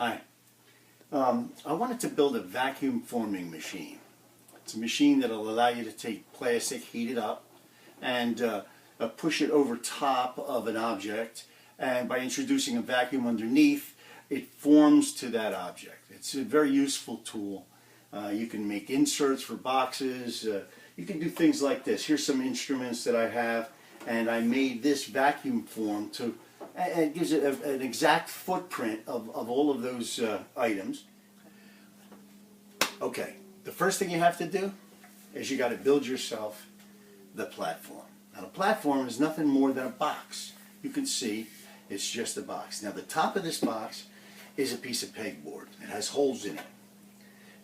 Hi. I wanted to build a vacuum forming machine. It's a machine that will allow you to take plastic, heat it up, and push it over top of an object. And by introducing a vacuum underneath, it forms to that object. It's a very useful tool. You can make inserts for boxes. You can do things like this. Here's some instruments that I have, and I made this vacuum form to it gives it an exact footprint of all of those items. Okay, the first thing you have to do is you got to build yourself the platform. Now the platform is nothing more than a box. You can see it's just a box. Now the top of this box is a piece of pegboard. It has holes in it.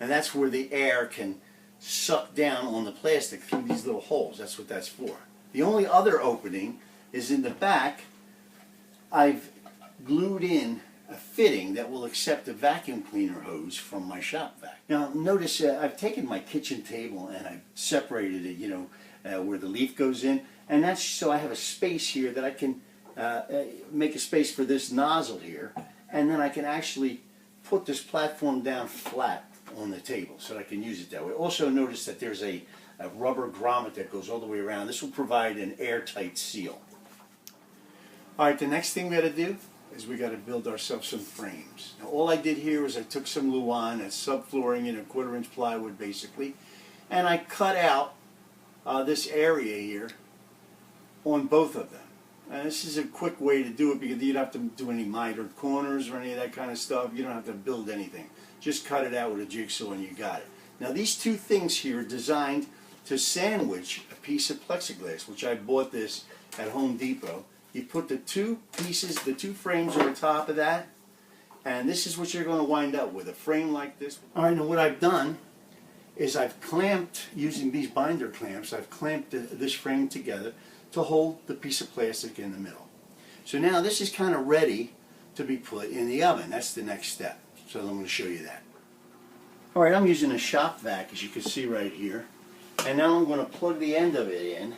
And that's where the air can suck down on the plastic through these little holes. That's what that's for. The only other opening is in the back. I've glued in a fitting that will accept a vacuum cleaner hose from my shop vac. Now notice I've taken my kitchen table and I've separated it, where the leaf goes in, and that's so I have a space here that I can make a space for this nozzle here, and then I can actually put this platform down flat on the table so I can use it that way. Also notice that there's a rubber grommet that goes all the way around. This will provide an airtight seal. Alright, the next thing we got to do is we got to build ourselves some frames. Now all I did here was I took some Luan, that's subflooring in a 1/4-inch plywood basically, and I cut out this area here on both of them. And this is a quick way to do it because you don't have to do any mitered corners or any of that kind of stuff. You don't have to build anything. Just cut it out with a jigsaw and you got it. Now these two things here are designed to sandwich a piece of plexiglass, which I bought this at Home Depot. You put the two pieces, the two frames on top of that, and this is what you're going to wind up with, a frame like this. Alright, now what I've done is I've clamped, using these binder clamps, I've clamped this frame together to hold the piece of plastic in the middle. So now this is kind of ready to be put in the oven. That's the next step. So I'm going to show you that. Alright, I'm using a shop vac, as you can see right here. And now I'm going to plug the end of it in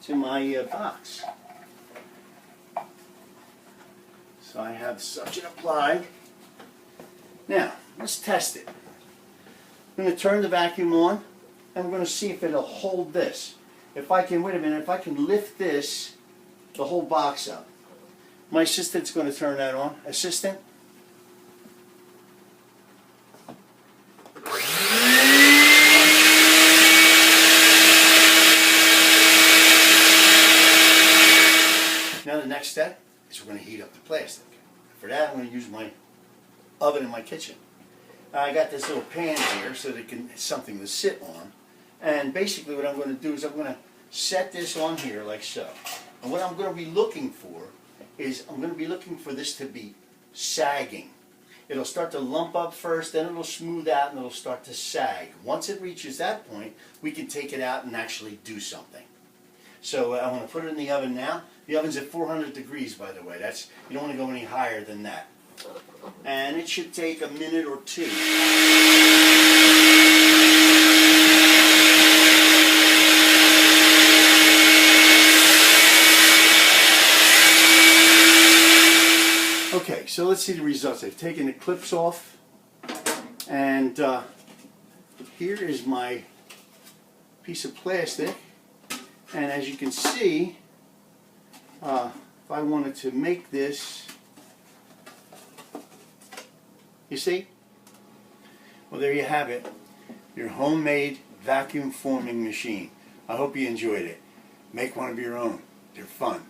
to my box. So I have suction applied. Now, let's test it. I'm going to turn the vacuum on, and we're going to see if it'll hold this. If I can, wait a minute, if I can lift this, the whole box up. My assistant's going to turn that on. Assistant? Now the next step is we're going to heat up the plastic. For that, I'm going to use my oven in my kitchen. I got this little pan here so that it can something to sit on. And basically what I'm going to do is I'm going to set this on here like so. And what I'm going to be looking for is I'm going to be looking for this to be sagging. It'll start to lump up first, then it'll smooth out, and it'll start to sag. Once it reaches that point, we can take it out and actually do something. So I'm going to put it in the oven now. The oven's at 400 degrees, by the way. You don't want to go any higher than that. And it should take a minute or two. Okay, so let's see the results. I've taken the clips off, and here is my piece of plastic. And as you can see, if I wanted to make this, you see? Well, there you have it. Your homemade vacuum forming machine. I hope you enjoyed it. Make one of your own. They're fun.